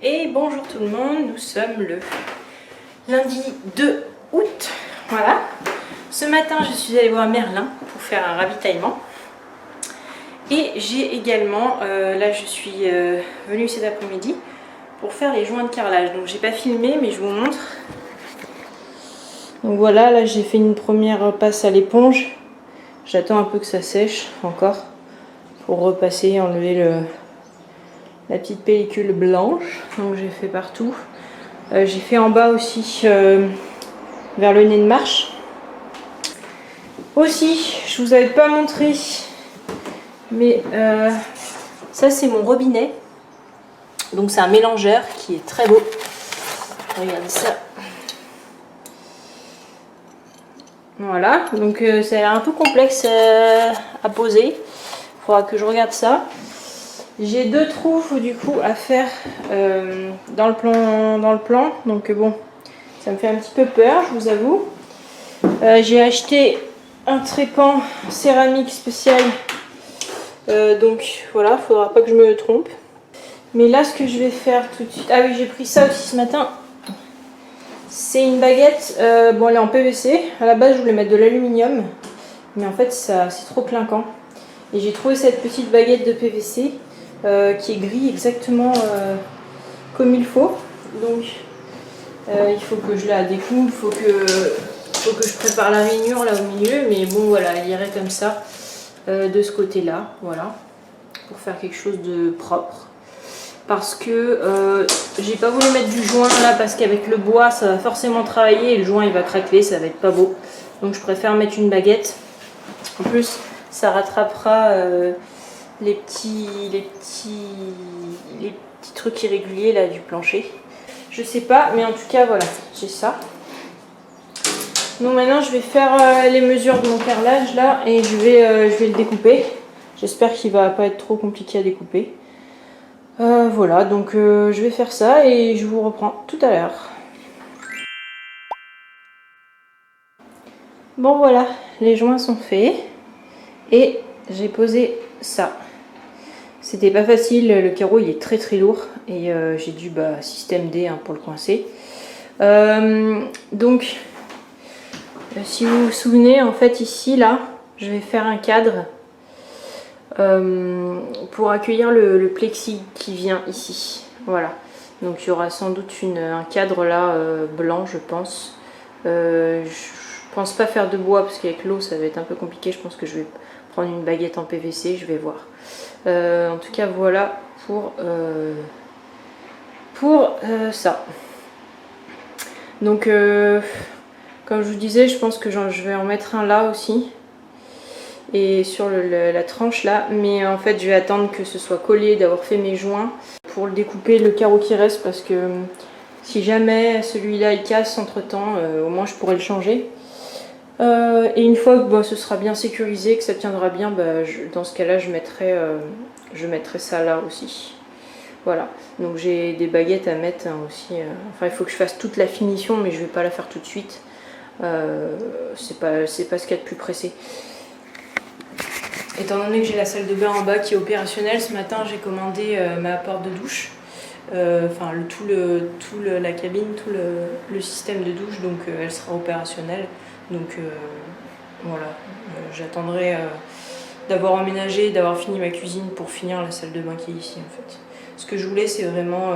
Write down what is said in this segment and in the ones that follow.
Et bonjour tout le monde, nous sommes le lundi 2 août. Voilà. Ce matin, je suis allée voir Merlin pour faire un ravitaillement. Et j'ai également, là je suis venue cet après-midi pour faire les joints de carrelage. Donc j'ai pas filmé mais je vous montre. Donc voilà, là j'ai fait une première passe à l'éponge. J'attends un peu que ça sèche encore pour repasser, enlever la petite pellicule blanche. Donc j'ai fait partout. J'ai fait en bas aussi vers le nez de marche. Aussi, je vous avais pas montré, mais ça c'est mon robinet. Donc c'est un mélangeur qui est très beau. Regardez ça. Voilà, donc ça a l'air un peu complexe à poser. Il faudra que je regarde ça. J'ai deux trous du coup à faire dans le plan. Donc bon, ça me fait un petit peu peur, je vous avoue. J'ai acheté un trépan céramique spécial. Donc voilà, il faudra pas que je me trompe. Mais là, ce que je vais faire tout de suite... Ah oui, j'ai pris ça aussi ce matin. C'est une baguette, bon elle est en PVC. À la base, je voulais mettre de l'aluminium. Mais en fait, c'est trop clinquant. Et j'ai trouvé cette petite baguette de PVC qui est gris exactement comme il faut. Donc, il faut que je la découpe, il faut que je prépare la rainure là au milieu. Mais bon, voilà, elle irait comme ça de ce côté-là. Voilà, pour faire quelque chose de propre. Parce que j'ai pas voulu mettre du joint là parce qu'avec le bois ça va forcément travailler et le joint il va craquer, ça va être pas beau. Donc je préfère mettre une baguette. En plus ça rattrapera les petits trucs irréguliers là du plancher. Je sais pas, mais en tout cas voilà, j'ai ça. Donc maintenant je vais faire les mesures de mon carrelage là et je vais le découper. J'espère qu'il va pas être trop compliqué à découper. Voilà, donc je vais faire ça et je vous reprends tout à l'heure. Bon voilà, les joints sont faits et j'ai posé ça. C'était pas facile, le carreau il est très très lourd et j'ai dû système D pour le coincer. Donc si vous vous souvenez, en fait ici là, je vais faire un cadre pour accueillir le plexi qui vient ici. Voilà, donc il y aura sans doute un cadre là blanc, je pense. Je pense pas faire de bois parce qu'avec l'eau ça va être un peu compliqué. Je pense que je vais prendre une baguette en PVC, je vais voir. En tout cas voilà pour ça. Donc comme je vous disais, je pense que je vais en mettre un là aussi. Et sur la tranche là, mais en fait je vais attendre que ce soit collé, d'avoir fait mes joints pour le découper, le carreau qui reste, parce que si jamais celui-là il casse entre temps, au moins je pourrai le changer. Et une fois que ce sera bien sécurisé, que ça tiendra bien, dans ce cas là je mettrai ça là aussi. Voilà, donc j'ai des baguettes à mettre aussi. Enfin il faut que je fasse toute la finition, mais je vais pas la faire tout de suite. C'est pas ce qu'il y a de plus pressé. Étant donné que j'ai la salle de bain en bas qui est opérationnelle, ce matin j'ai commandé ma porte de douche, enfin la cabine, tout le système de douche, donc elle sera opérationnelle. Donc voilà, j'attendrai d'avoir emménagé, d'avoir fini ma cuisine pour finir la salle de bain qui est ici en fait. Ce que je voulais c'est vraiment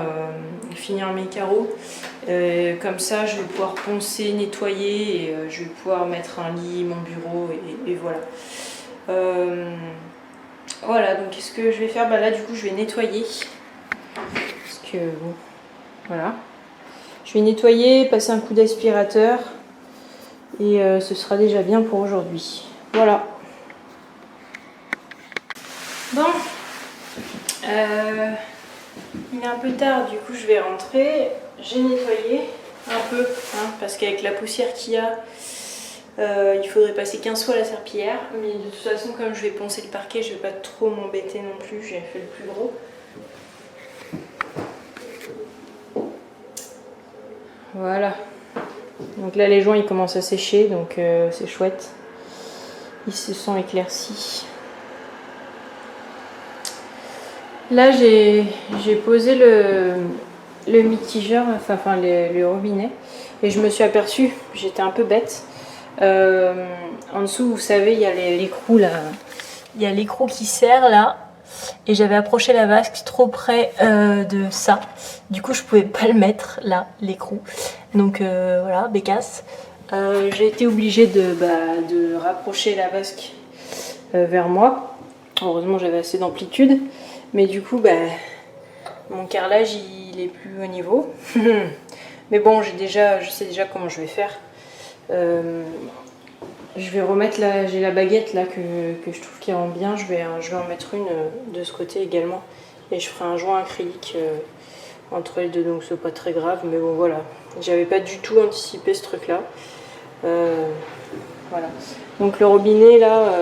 finir mes carreaux, comme ça je vais pouvoir poncer, nettoyer et je vais pouvoir mettre un lit, mon bureau et voilà. Voilà, donc qu'est-ce que je vais faire? Là du coup je vais nettoyer parce que bon, voilà, je vais nettoyer, passer un coup d'aspirateur et ce sera déjà bien pour aujourd'hui. Voilà. Bon, il est un peu tard, du coup je vais rentrer. J'ai nettoyé un peu parce qu'avec la poussière qu'il y a, il faudrait passer 15 fois la serpillière, mais de toute façon comme je vais poncer le parquet, je vais pas trop m'embêter non plus, j'ai fait le plus gros. Voilà, donc là les joints ils commencent à sécher, donc c'est chouette, ils se sont éclaircis. Là j'ai posé le mitigeur, enfin le robinet, et je me suis aperçue, j'étais un peu bête. En dessous, vous savez, il y a l'écrou là, il y a l'écrou qui serre là, et j'avais approché la vasque trop près de ça. Du coup, je pouvais pas le mettre là, l'écrou. Donc voilà, bécasse. J'ai été obligée de rapprocher la vasque vers moi. Heureusement, j'avais assez d'amplitude, mais du coup, mon carrelage il est plus au niveau. Mais bon, je sais déjà comment je vais faire. Je vais remettre j'ai la baguette là que je trouve qui rend bien. Je vais en mettre une de ce côté également. Et je ferai un joint acrylique entre les deux, donc c'est pas très grave. Mais bon, voilà. J'avais pas du tout anticipé ce truc là. Voilà. Donc le robinet là,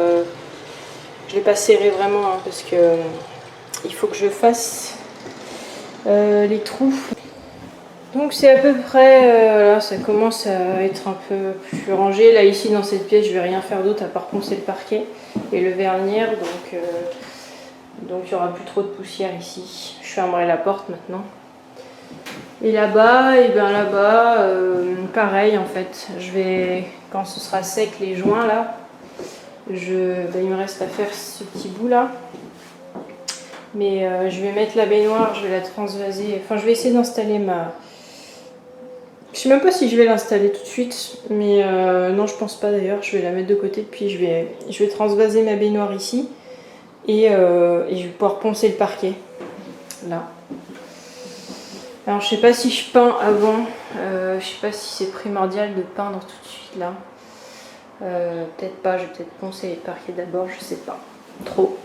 je l'ai pas serré vraiment hein, parce que il faut que je fasse les trous. Donc c'est à peu près, là ça commence à être un peu plus rangé. Là ici dans cette pièce je vais rien faire d'autre à part poncer le parquet et le vernir. Donc il n'y aura plus trop de poussière ici. Je fermerai la porte maintenant. Et là-bas, et bien là-bas, pareil en fait. Je vais, quand ce sera sec les joints là, il me reste à faire ce petit bout là. Mais je vais mettre la baignoire, je vais la transvaser. Enfin je vais essayer d'installer Je sais même pas si je vais l'installer tout de suite, mais non, je pense pas d'ailleurs. Je vais la mettre de côté, puis je vais transvaser ma baignoire ici et je vais pouvoir poncer le parquet là. Alors je sais pas si je peins avant, je sais pas si c'est primordial de peindre tout de suite là. Peut-être pas, je vais peut-être poncer le parquet d'abord, je sais pas trop.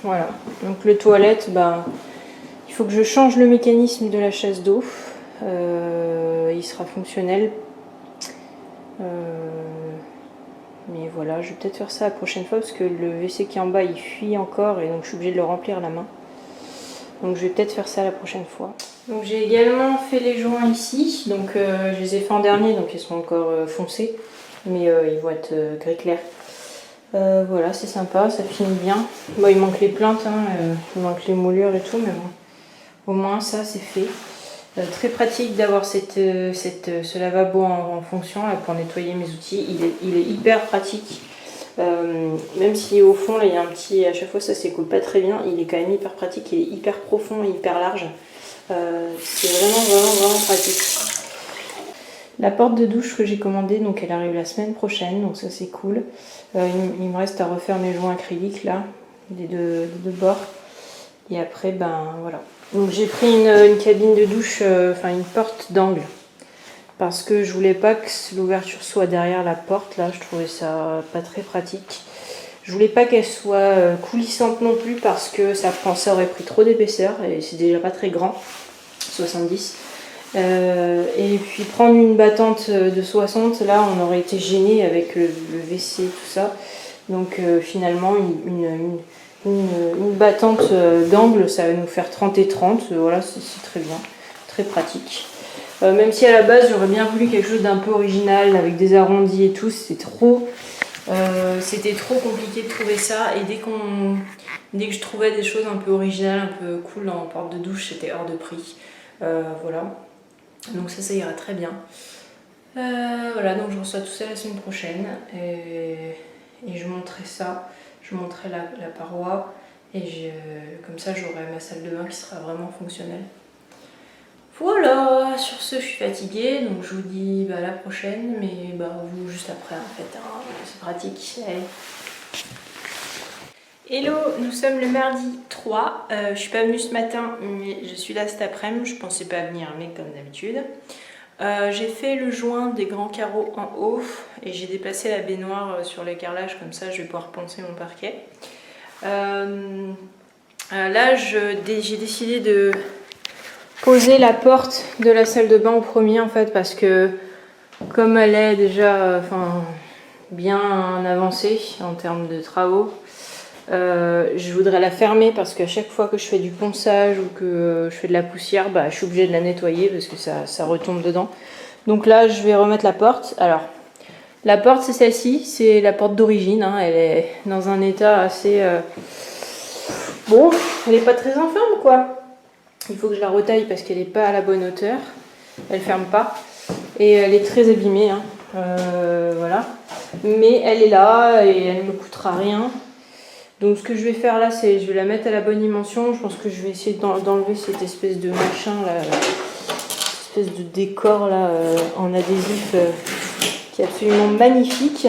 Voilà, donc le toilette, il faut que je change le mécanisme de la chasse d'eau. Il sera fonctionnel. Mais voilà, je vais peut-être faire ça la prochaine fois parce que le WC qui est en bas il fuit encore et donc je suis obligée de le remplir à la main. Donc je vais peut-être faire ça la prochaine fois. Donc j'ai également fait les joints ici. Donc je les ai fait en dernier donc ils sont encore foncés. Mais ils vont être gris clair. Voilà, c'est sympa, ça finit bien. Bon, il manque les plaintes, hein, il manque les moulures et tout, mais bon. Au moins ça c'est fait. Très pratique d'avoir ce lavabo en fonction là, pour nettoyer mes outils. Il est hyper pratique. Même si au fond là il y a un petit, à chaque fois ça s'écoule pas très bien, il est quand même hyper pratique, il est hyper profond et hyper large. C'est vraiment pratique. La porte de douche que j'ai commandée, donc elle arrive la semaine prochaine, donc ça c'est cool. Il me reste à refaire mes joints acryliques là, des deux bords. Et après voilà. Donc j'ai pris une cabine de douche, enfin une porte d'angle. Parce que je voulais pas que l'ouverture soit derrière la porte, là je trouvais ça pas très pratique. Je voulais pas qu'elle soit coulissante non plus parce que ça aurait pris trop d'épaisseur et c'est déjà pas très grand, 70. Et puis prendre une battante de 60, là on aurait été gêné avec le WC tout ça. Donc finalement une battante d'angle ça va nous faire 30 et 30, voilà c'est très bien, très pratique. Même si à la base j'aurais bien voulu quelque chose d'un peu original avec des arrondis et tout, c'était trop compliqué de trouver ça et dès que je trouvais des choses un peu originales, un peu cool en porte de douche, c'était hors de prix. Voilà, donc ça ira très bien. Voilà, donc je reçois tout ça la semaine prochaine et je montrerai ça, je montrerai la paroi et comme ça j'aurai ma salle de bain qui sera vraiment fonctionnelle. Voilà, sur ce je suis fatiguée, donc je vous dis à la prochaine, mais vous juste après en fait, hein, c'est pratique. Allez. Hello, nous sommes le mardi 3, je suis pas venue ce matin, mais je suis là cet après-midi, je pensais pas venir, mais comme d'habitude. J'ai fait le joint des grands carreaux en haut et j'ai déplacé la baignoire sur le carrelage, comme ça je vais pouvoir poncer mon parquet. Là j'ai décidé de poser la porte de la salle de bain au premier en fait parce que comme elle est déjà bien avancée en termes de travaux, je voudrais la fermer parce qu'à chaque fois que je fais du ponçage ou que je fais de la poussière, je suis obligée de la nettoyer parce que ça retombe dedans. Donc là je vais remettre la porte. Alors la porte c'est celle-ci, c'est la porte d'origine, hein. Elle est dans un état assez... bon, elle n'est pas très en forme quoi. Il faut que je la retaille parce qu'elle n'est pas à la bonne hauteur. Elle ferme pas. Et elle est très abîmée. Hein. Voilà. Mais elle est là et elle ne me coûtera rien. Donc ce que je vais faire là, c'est je vais la mettre à la bonne dimension. Je pense que je vais essayer d'enlever cette espèce de machin là, cette espèce de décor là en adhésif qui est absolument magnifique.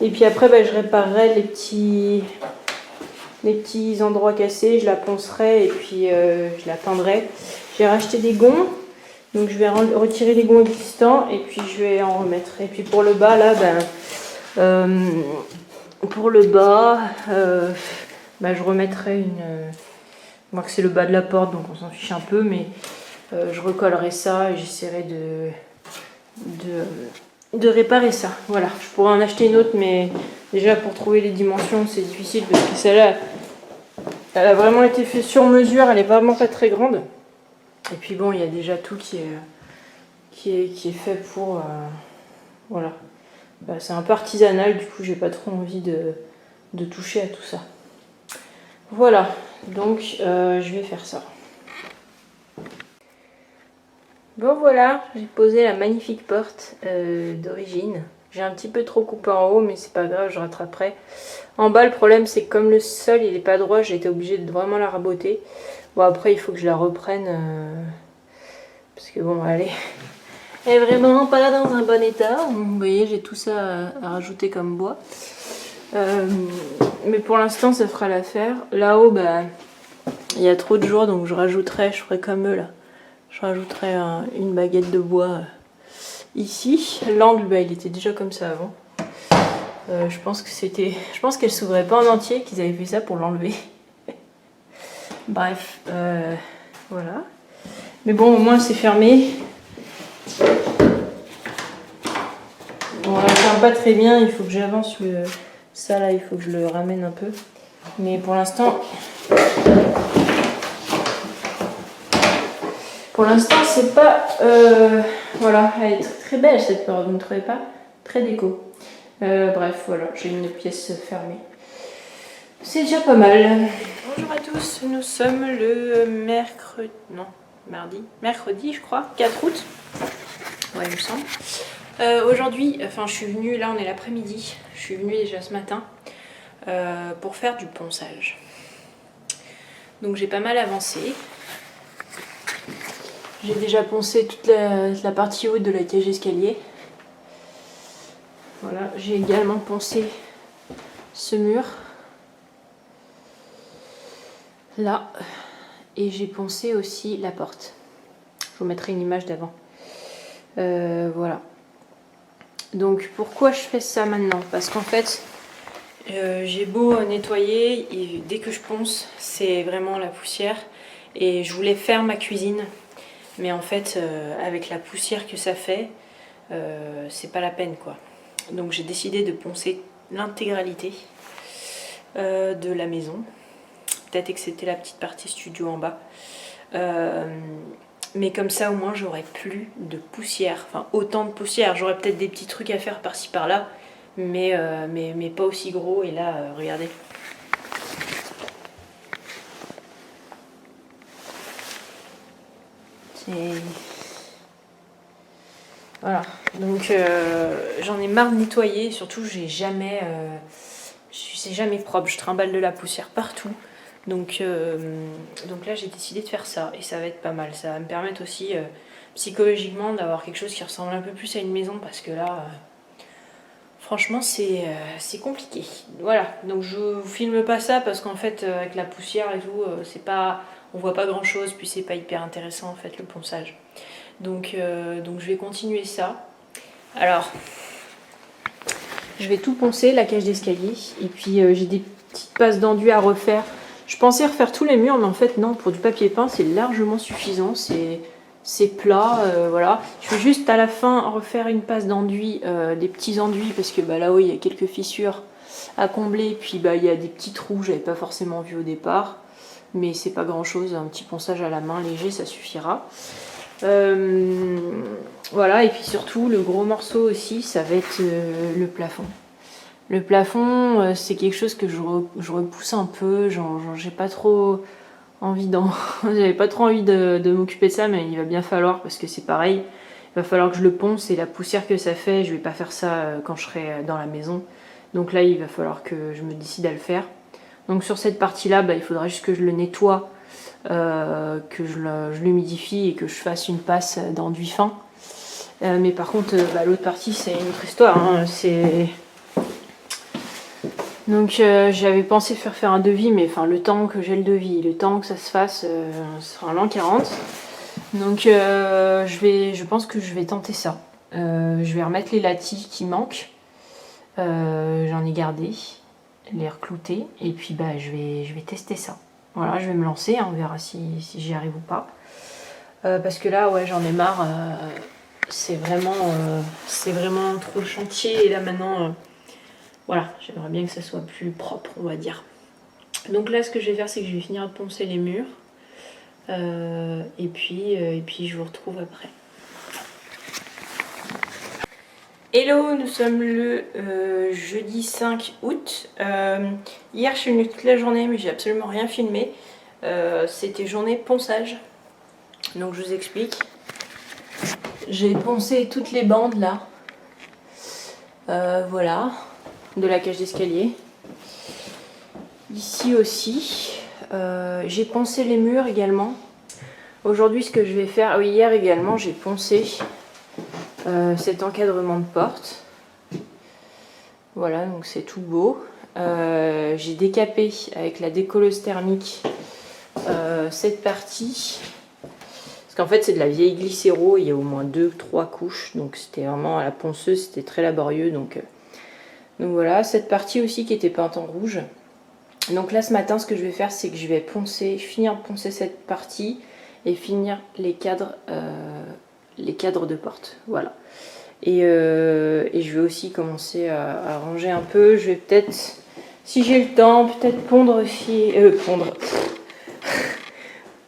Et puis après, bah, je réparerai les petits endroits cassés, je la poncerai et puis je la peindrai. J'ai racheté des gonds, donc je vais retirer les gonds existants et puis je vais en remettre. Et puis pour le bas là, pour le bas, je remettrai une. Moi que c'est le bas de la porte, donc on s'en fiche un peu, mais je recollerai ça et j'essaierai de réparer ça. Voilà, je pourrais en acheter une autre, mais déjà pour trouver les dimensions, c'est difficile parce que celle-là, elle a vraiment été faite sur mesure, elle est vraiment pas très grande. Et puis bon, il y a déjà tout qui est fait pour. Voilà. C'est un peu artisanal, du coup j'ai pas trop envie de toucher à tout ça. Voilà, donc je vais faire ça. Bon voilà, j'ai posé la magnifique porte d'origine. J'ai un petit peu trop coupé en haut, mais c'est pas grave, je rattraperai. En bas, le problème c'est que comme le sol il est pas droit, j'ai été obligée de vraiment la raboter. Bon après il faut que je la reprenne parce que bon elle est vraiment pas là dans un bon état. Vous voyez, j'ai tout ça à rajouter comme bois. Mais pour l'instant ça fera l'affaire. Là-haut, il y a trop de jours, donc je ferai comme eux là. Je rajouterai une baguette de bois ici. L'angle, il était déjà comme ça avant. Je pense qu'elle s'ouvrait pas en entier, qu'ils avaient fait ça pour l'enlever. Bref, voilà. Mais bon, au moins c'est fermé. Bon, elle ferme pas très bien, il faut que j'avance ça là, il faut que je le ramène un peu. Mais pour l'instant, c'est pas. Voilà, elle est très, très belle cette porte, vous ne trouvez pas? Très déco. Bref, voilà, j'ai une pièce fermée. C'est déjà pas mal. Bonjour à tous, nous sommes le mercredi, je crois, 4 août. Ouais, il me semble. Aujourd'hui, je suis venue, là on est l'après-midi, je suis venue déjà ce matin pour faire du ponçage. Donc j'ai pas mal avancé. J'ai déjà poncé toute la partie haute de la cage escalier. Voilà, j'ai également poncé ce mur. Là. Et j'ai poncé aussi la porte. Je vous mettrai une image d'avant. Voilà. Donc pourquoi je fais ça maintenant? Parce qu'en fait, j'ai beau nettoyer, et dès que je ponce, c'est vraiment la poussière. Et je voulais faire ma cuisine. Mais en fait, avec la poussière que ça fait, c'est pas la peine quoi. Donc j'ai décidé de poncer l'intégralité de la maison. Peut-être que c'était la petite partie studio en bas. Mais comme ça au moins j'aurais plus de poussière. Enfin autant de poussière. J'aurais peut-être des petits trucs à faire par-ci par-là. Mais pas aussi gros. Et là, regardez. Voilà, donc j'en ai marre de nettoyer, surtout c'est jamais propre, je trimballe de la poussière partout. Donc là j'ai décidé de faire ça et ça va être pas mal, ça va me permettre aussi psychologiquement d'avoir quelque chose qui ressemble un peu plus à une maison parce que là franchement c'est compliqué. Voilà, donc je vous filme pas ça parce qu'en fait avec la poussière et tout, on voit pas grand chose, puis c'est pas hyper intéressant en fait le ponçage. Donc je vais continuer ça. Alors, je vais tout poncer, la cage d'escalier. Et puis j'ai des petites passes d'enduit à refaire. Je pensais refaire tous les murs, mais en fait non, pour du papier peint, c'est largement suffisant. C'est plat, voilà. Je vais juste à la fin refaire une passe d'enduit, des petits enduits, parce que là-haut il y a quelques fissures à combler. Puis il y a des petits trous, j'avais pas forcément vu au départ. Mais c'est pas grand chose, un petit ponçage à la main léger, ça suffira. Voilà, et puis surtout le gros morceau aussi ça va être le plafond. Le plafond c'est quelque chose que je repousse un peu, j'ai pas trop envie d'en... J'avais pas trop envie de m'occuper de ça, mais il va bien falloir parce que c'est pareil. Il va falloir que je le ponce et la poussière que ça fait, je vais pas faire ça quand je serai dans la maison. Donc là, il va falloir que je me décide à le faire. Donc sur cette partie-là, il faudra juste que je le nettoie, que je l'humidifie et que je fasse une passe d'enduit fin. Mais par contre, l'autre partie, c'est une autre histoire. Hein. Donc j'avais pensé faire un devis, mais le temps que j'ai le devis, le temps que ça se fasse, ce sera un l'an 40. Donc je pense que je vais tenter ça. Je vais remettre les latis qui manquent. J'en ai gardé, les reclouter, et puis je vais tester ça. Voilà, je vais me lancer, hein, on verra si j'y arrive ou pas. Parce que là, ouais, j'en ai marre. C'est vraiment trop le chantier. Et là maintenant, voilà, j'aimerais bien que ça soit plus propre, on va dire. Donc là, ce que je vais faire, c'est que je vais finir de poncer les murs. Et puis je vous retrouve après. Hello, nous sommes le jeudi 5 août. Hier, je suis venue toute la journée, mais j'ai absolument rien filmé. C'était journée ponçage. Donc je vous explique. J'ai poncé toutes les bandes là. Voilà, de la cage d'escalier. Ici aussi. J'ai poncé les murs également. Aujourd'hui, ce que je vais faire... Oui, hier également, j'ai poncé cet encadrement de porte. Voilà, donc c'est tout beau. J'ai décapé avec la décolleuse thermique cette partie. Parce qu'en fait, c'est de la vieille glycéro. Il y a au moins 2-3 couches. Donc c'était vraiment à la ponceuse, c'était très laborieux. Donc voilà, cette partie aussi qui était peinte en rouge. Donc là, ce matin, ce que je vais faire, c'est que je vais finir de poncer cette partie et finir les cadres de porte. Voilà. Et je vais aussi commencer à ranger un peu. Je vais peut-être, si j'ai le temps, peut-être pondre aussi...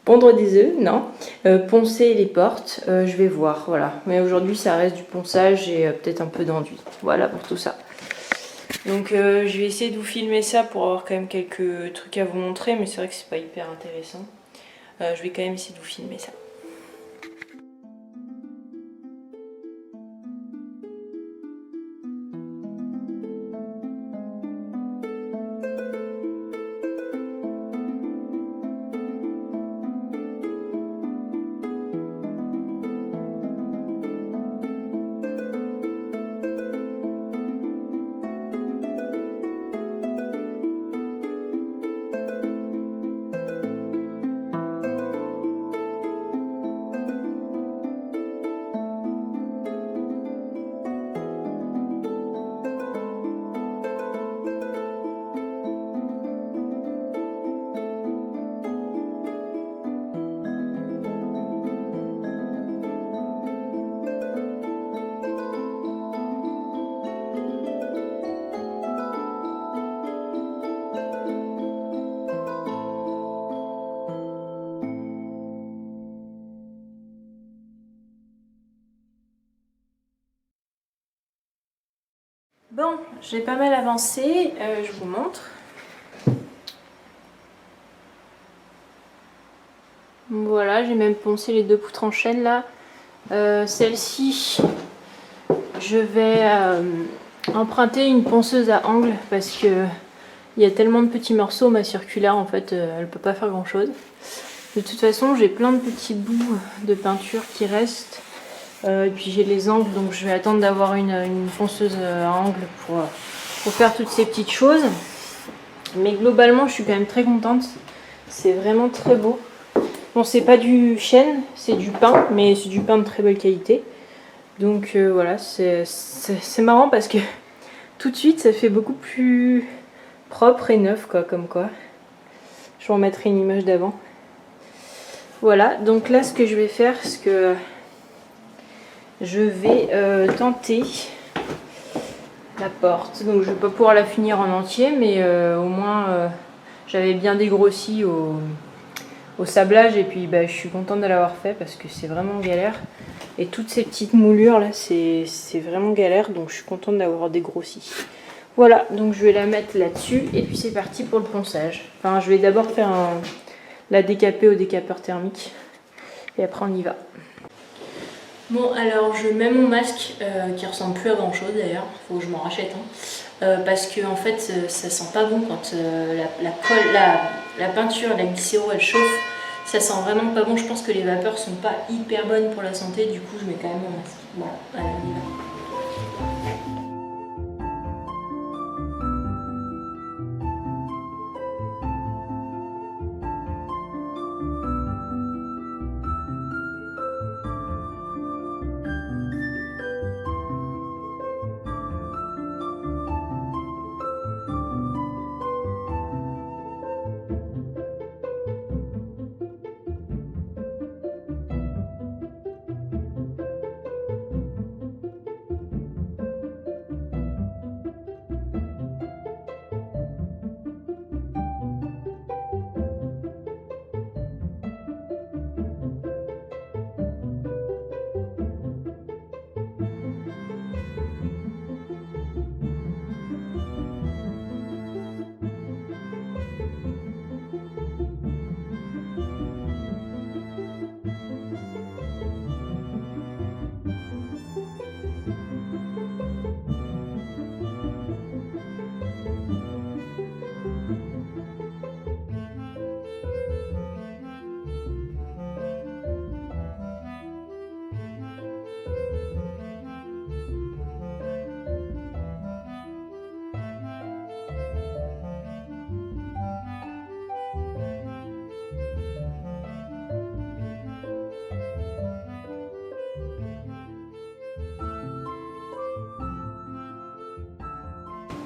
pondre des œufs, non. Poncer les portes, je vais voir, voilà. Mais aujourd'hui, ça reste du ponçage et peut-être un peu d'enduit. Voilà pour tout ça. Donc je vais essayer de vous filmer ça pour avoir quand même quelques trucs à vous montrer, mais c'est vrai que c'est pas hyper intéressant. Je vais quand même essayer de vous filmer ça. Bon, j'ai pas mal avancé, je vous montre. Voilà, j'ai même poncé les 2 poutres en chêne là. Celle-ci, je vais emprunter une ponceuse à angle parce que il y a tellement de petits morceaux, ma circulaire en fait, elle peut pas faire grand chose. De toute façon, j'ai plein de petits bouts de peinture qui restent. Et puis j'ai les angles, donc je vais attendre d'avoir une ponceuse à angle pour faire toutes ces petites choses. Mais globalement, je suis quand même très contente. C'est vraiment très beau. Bon, c'est pas du chêne, c'est du pin, mais c'est du pin de très belle qualité. Donc voilà, c'est marrant parce que tout de suite, ça fait beaucoup plus propre et neuf, quoi, comme quoi. Je vous remettrai une image d'avant. Voilà, donc là, ce que je vais faire, c'est que je vais tenter la porte. Donc je vais pas pouvoir la finir en entier, mais au moins j'avais bien dégrossi au sablage et puis je suis contente de l'avoir fait parce que c'est vraiment galère. Et toutes ces petites moulures là, c'est vraiment galère, donc je suis contente d'avoir dégrossi. Voilà, donc je vais la mettre là-dessus et puis c'est parti pour le ponçage. Enfin, je vais d'abord faire la décaper au décapeur thermique. Et après on y va. Bon alors je mets mon masque qui ressemble plus à grand chose d'ailleurs, faut que je m'en rachète parce que en fait ça sent pas bon quand la peinture, la glycéro elle chauffe, ça sent vraiment pas bon. Je pense que les vapeurs sont pas hyper bonnes pour la santé, du coup je mets quand même mon masque. Voilà, allez on y va.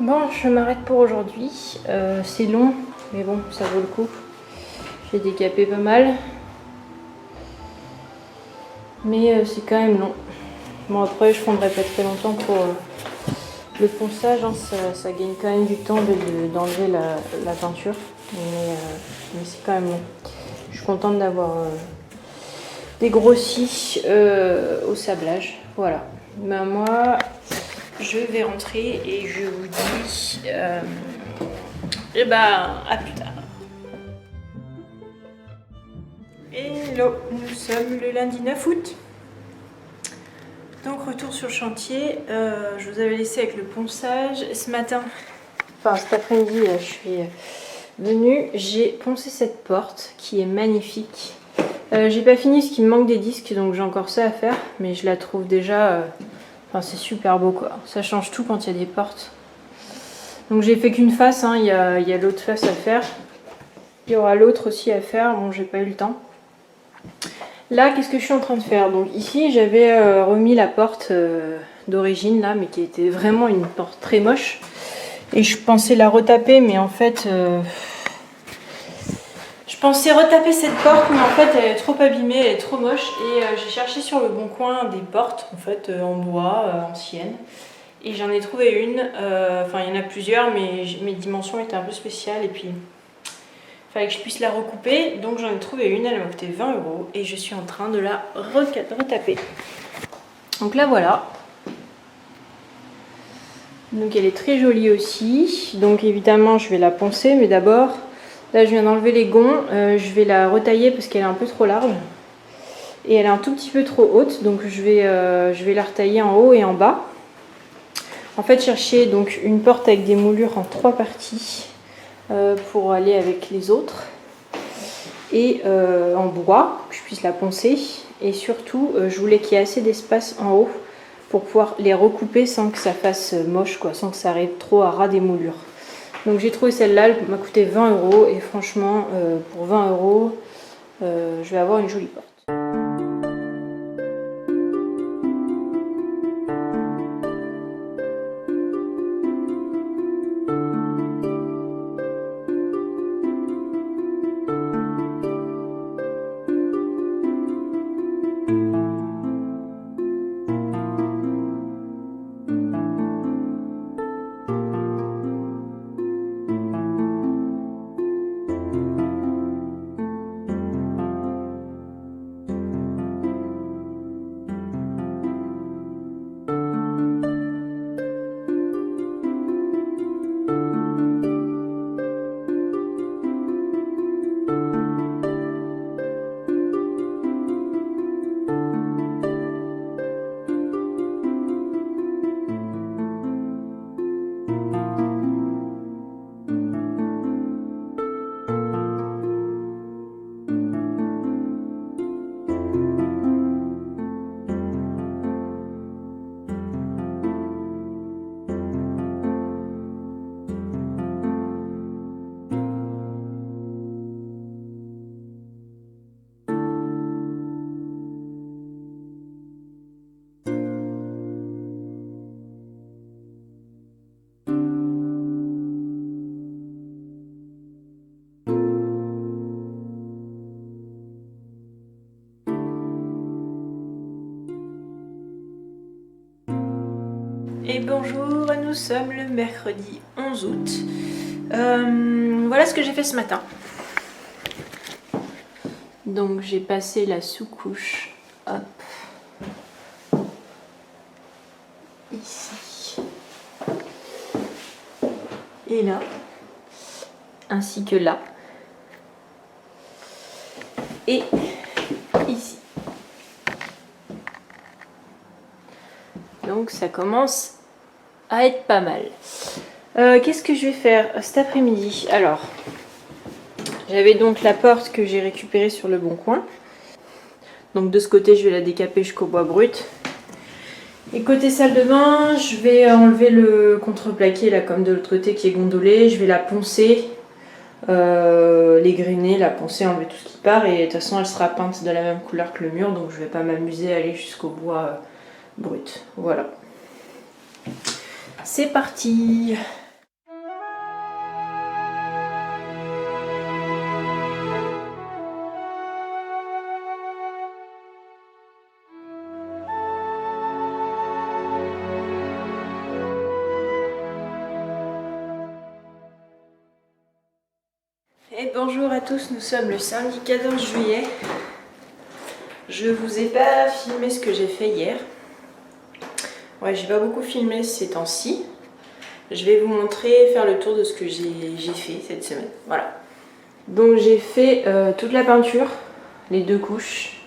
Bon, je m'arrête pour aujourd'hui. C'est long, mais bon, ça vaut le coup. J'ai décapé pas mal. Mais c'est quand même long. Bon, après, je prendrai pas très longtemps pour le ponçage. Hein, ça gagne quand même du temps d'enlever la peinture. Mais c'est quand même long. Je suis contente d'avoir dégrossi au sablage. Voilà. Ben, moi, je vais rentrer et je vous dis et ben à plus tard. Hello, nous sommes le lundi 9 août. Donc retour sur le chantier. Je vous avais laissé avec le ponçage. Ce matin, enfin cet après-midi, là, je suis venue. J'ai poncé cette porte qui est magnifique. J'ai pas fini parce qu'il me manque des disques, donc j'ai encore ça à faire. Mais je la trouve déjà... Enfin, c'est super beau quoi. Ça change tout quand il y a des portes. Donc j'ai fait qu'une face, hein. Il y a l'autre face à faire. Il y aura l'autre aussi à faire. Bon, j'ai pas eu le temps. Là, qu'est-ce que je suis en train de faire? Donc ici, j'avais remis la porte d'origine là, mais qui était vraiment une porte très moche. Et je pensais la retaper, mais en fait... Je pensais retaper cette porte, mais en fait elle est trop abîmée, elle est trop moche. Et j'ai cherché sur le bon coin des portes, en fait en bois, anciennes. Et j'en ai trouvé une, enfin il y en a plusieurs, mais mes dimensions étaient un peu spéciales. Et puis il fallait que je puisse la recouper. Donc j'en ai trouvé une, elle m'a coûté 20 € et je suis en train de la retaper. Donc là voilà. Donc elle est très jolie aussi. Donc évidemment je vais la poncer, mais d'abord... Là, je viens d'enlever les gonds, je vais la retailler parce qu'elle est un peu trop large. Et elle est un tout petit peu trop haute, donc je vais la retailler en haut et en bas. En fait, chercher donc une porte avec des moulures en 3 parties pour aller avec les autres. Et en bois, que je puisse la poncer. Et surtout, je voulais qu'il y ait assez d'espace en haut pour pouvoir les recouper sans que ça fasse moche, quoi, sans que ça arrive trop à ras des moulures. Donc j'ai trouvé celle-là, elle m'a coûté 20 € et franchement pour 20 €, je vais avoir une jolie porte. Et bonjour, nous sommes le mercredi 11 août. Voilà ce que j'ai fait ce matin. Donc j'ai passé la sous-couche, hop, ici et là, ainsi que là, et ici. Donc ça commence à être pas mal. Qu'est-ce que je vais faire cet après-midi? Alors, j'avais donc la porte que j'ai récupérée sur le Bon Coin. Donc de ce côté, je vais la décaper jusqu'au bois brut. Et côté salle de bain, je vais enlever le contreplaqué là comme de l'autre côté qui est gondolé. Je vais la poncer, l'égrainer, la poncer, enlever tout ce qui part. Et de toute façon, elle sera peinte de la même couleur que le mur. Donc je vais pas m'amuser à aller jusqu'au bois brut. Voilà. C'est parti! Et bonjour à tous, nous sommes le samedi 14 juillet. Je vous ai pas filmé ce que j'ai fait hier. Ouais, j'ai pas beaucoup filmé ces temps-ci. Je vais vous montrer, faire le tour de ce que j'ai fait cette semaine. Voilà. Donc j'ai fait toute la peinture, les 2 couches,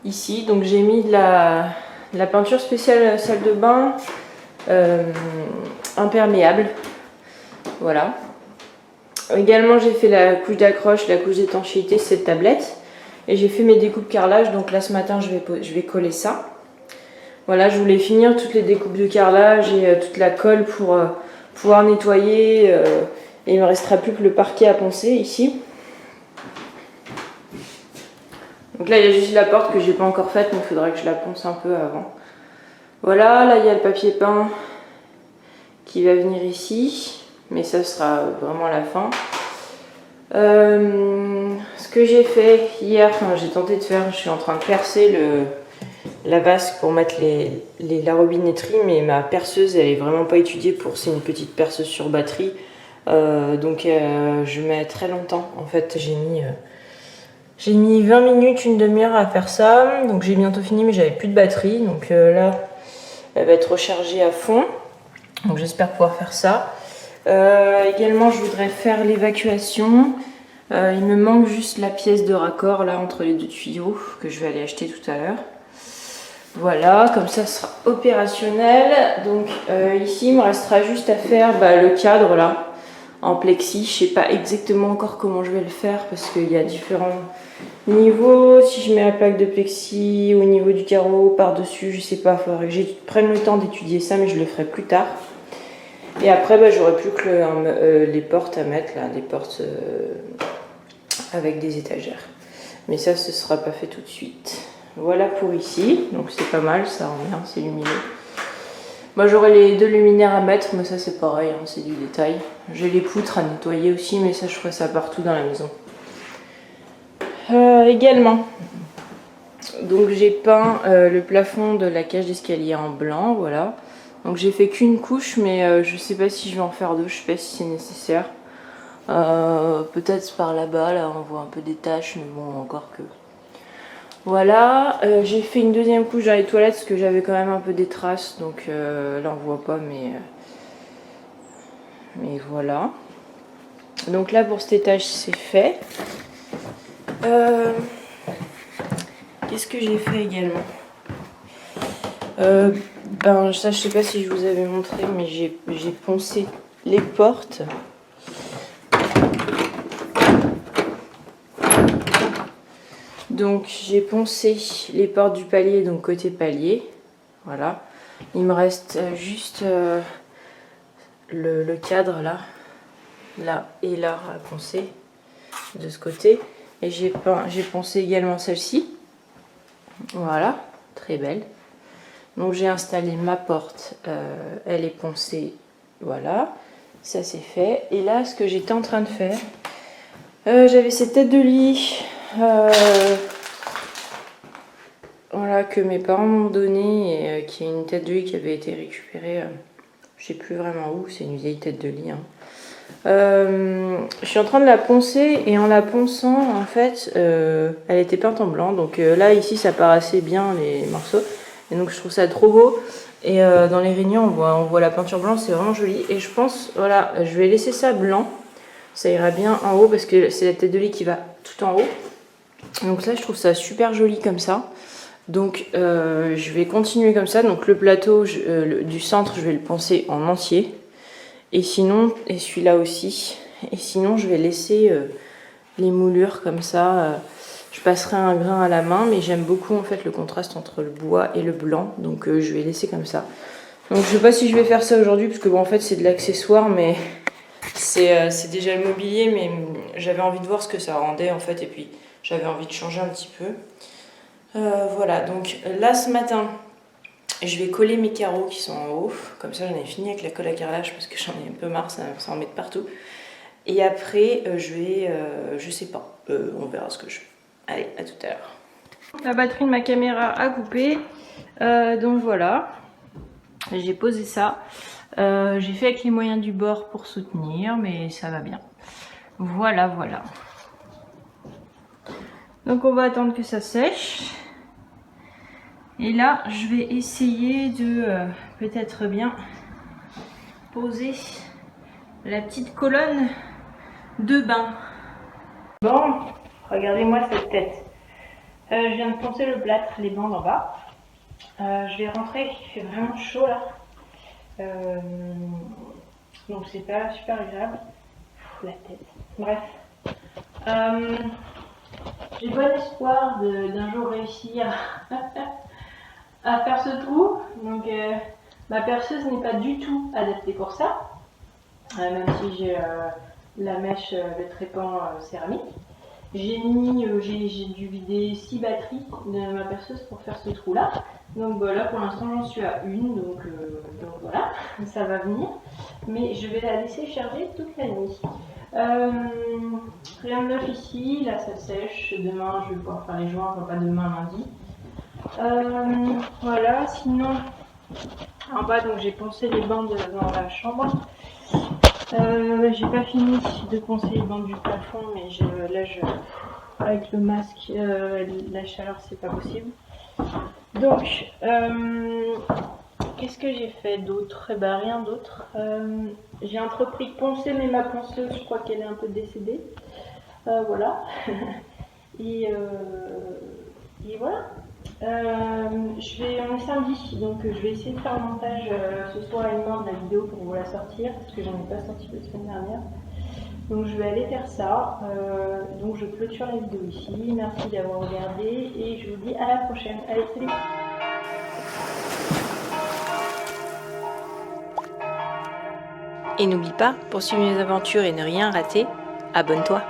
ici. Donc j'ai mis de la peinture spéciale salle de bain, imperméable. Voilà. Également j'ai fait la couche d'accroche, la couche d'étanchéité, cette tablette. Et j'ai fait mes découpes carrelage, donc là ce matin je vais coller ça. Voilà, je voulais finir toutes les découpes de carrelage et toute la colle pour pouvoir nettoyer. Et il ne me restera plus que le parquet à poncer ici. Donc là il y a juste la porte que j'ai pas encore faite, mais il faudra que je la ponce un peu avant. Voilà, là il y a le papier peint qui va venir ici. Mais ça sera vraiment à la fin. Ce que j'ai fait hier, enfin j'ai tenté de faire, je suis en train de percer la vasque pour mettre la robinetterie, mais ma perceuse elle est vraiment pas étudiée c'est une petite perceuse sur batterie. Donc je mets très longtemps. En fait j'ai mis 20 minutes, une demi-heure à faire ça. Donc j'ai bientôt fini, mais j'avais plus de batterie. Donc là elle va être rechargée à fond. Donc j'espère pouvoir faire ça. Également je voudrais faire l'évacuation. Il me manque juste la pièce de raccord là entre les 2 tuyaux que je vais aller acheter tout à l'heure. Voilà, comme ça sera opérationnel. Donc ici il me restera juste à faire le cadre là en plexi. Je sais pas exactement encore comment je vais le faire parce qu'il y a différents niveaux. Si je mets la plaque de plexi au niveau du carreau par dessus, je sais pas, il faudrait que je prenne le temps d'étudier ça, mais je le ferai plus tard. Et après, j'aurai plus que les portes à mettre, là, des portes avec des étagères. Mais ça, ce sera pas fait tout de suite. Voilà pour ici. Donc c'est pas mal, ça rend bien, c'est lumineux. Moi, j'aurai les 2 luminaires à mettre, mais ça c'est pareil, hein, c'est du détail. J'ai les poutres à nettoyer aussi, mais ça, je ferai ça partout dans la maison. Également, donc j'ai peint le plafond de la cage d'escalier en blanc, voilà. Donc j'ai fait qu'une couche, mais je sais pas si je vais en faire 2, je sais pas si c'est nécessaire. Peut-être par là-bas, là on voit un peu des taches, mais bon, encore que. Voilà, j'ai fait une deuxième couche dans les toilettes parce que j'avais quand même un peu des traces, donc là on voit pas, mais voilà. Donc là pour cet étage c'est fait. Qu'est-ce que j'ai fait également? Ça je sais pas si je vous avais montré, mais j'ai poncé les portes. Donc j'ai poncé les portes du palier, donc côté palier. Voilà. Il me reste juste le cadre là et là à poncer de ce côté. Et j'ai poncé également celle-ci. Voilà, très belle. Donc j'ai installé ma porte, elle est poncée, voilà, ça c'est fait. Et là, ce que j'étais en train de faire, j'avais cette tête de lit, voilà, que mes parents m'ont donné et qui est une tête de lit qui avait été récupérée, je sais plus vraiment où, c'est une vieille tête de lit. Je suis en train de la poncer et en la ponçant, en fait, elle était peinte en blanc. Donc là, ici, ça paraissait bien les morceaux. Et donc je trouve ça trop beau. Et dans les réunions, on voit la peinture blanche, c'est vraiment joli. Et je pense, voilà, je vais laisser ça blanc. Ça ira bien en haut parce que c'est la tête de lit qui va tout en haut. Donc là, je trouve ça super joli comme ça. Donc je vais continuer comme ça. Donc le plateau du centre, je vais le poncer en entier. Et sinon, et celui-là aussi. Et sinon, je vais laisser les moulures comme ça. Je passerai un grain à la main, mais j'aime beaucoup en fait le contraste entre le bois et le blanc. Donc je vais laisser comme ça. Donc je sais pas si je vais faire ça aujourd'hui, parce que bon en fait c'est de l'accessoire, mais c'est déjà le mobilier, mais j'avais envie de voir ce que ça rendait en fait, et puis j'avais envie de changer un petit peu. Voilà, donc là ce matin, je vais coller mes carreaux qui sont en haut, comme ça j'en ai fini avec la colle à carrelage, parce que j'en ai un peu marre, ça en met de partout. Et après, je vais, je sais pas, on verra ce que je fais. Allez, à tout à l'heure. La batterie de ma caméra a coupé, donc voilà, j'ai posé ça. J'ai fait avec les moyens du bord pour soutenir, mais ça va bien. Voilà, voilà. Donc on va attendre que ça sèche. Et là, je vais essayer de peut-être bien poser la petite colonne de bain. Bon, regardez-moi cette tête. Je viens de poncer le plâtre, les bancs d'en bas. Je vais rentrer, il fait vraiment chaud là. Donc c'est pas super agréable. La tête. Bref. J'ai bon espoir d'un jour réussir à faire ce trou. Donc ma perceuse n'est pas du tout adaptée pour ça. Même si j'ai la mèche, le trépan céramique. J'ai dû vider 6 batteries de ma perceuse pour faire ce trou là. Donc voilà, pour l'instant j'en suis à une, donc voilà, ça va venir. Mais je vais la laisser charger toute la nuit. Rien de neuf ici, là ça sèche. Demain je vais pouvoir faire les joints, enfin pas demain, lundi. Voilà, sinon en bas donc j'ai poncé les bancs dans la chambre. J'ai pas fini de poncer les bancs du plafond, mais avec le masque, la chaleur c'est pas possible. Donc qu'est-ce que j'ai fait d'autre? Eh ben rien d'autre. J'ai entrepris de poncer, mais ma ponceuse, je crois qu'elle est un peu décédée. Voilà. et voilà. On est samedi, donc je vais essayer de faire un montage ce soir et demain de la vidéo pour vous la sortir, parce que j'en ai pas sorti la semaine dernière. Donc je vais aller faire ça. Donc je clôture la vidéo ici. Merci d'avoir regardé et je vous dis à la prochaine. Allez, salut! Et n'oublie pas, pour suivre mes aventures et ne rien rater, abonne-toi.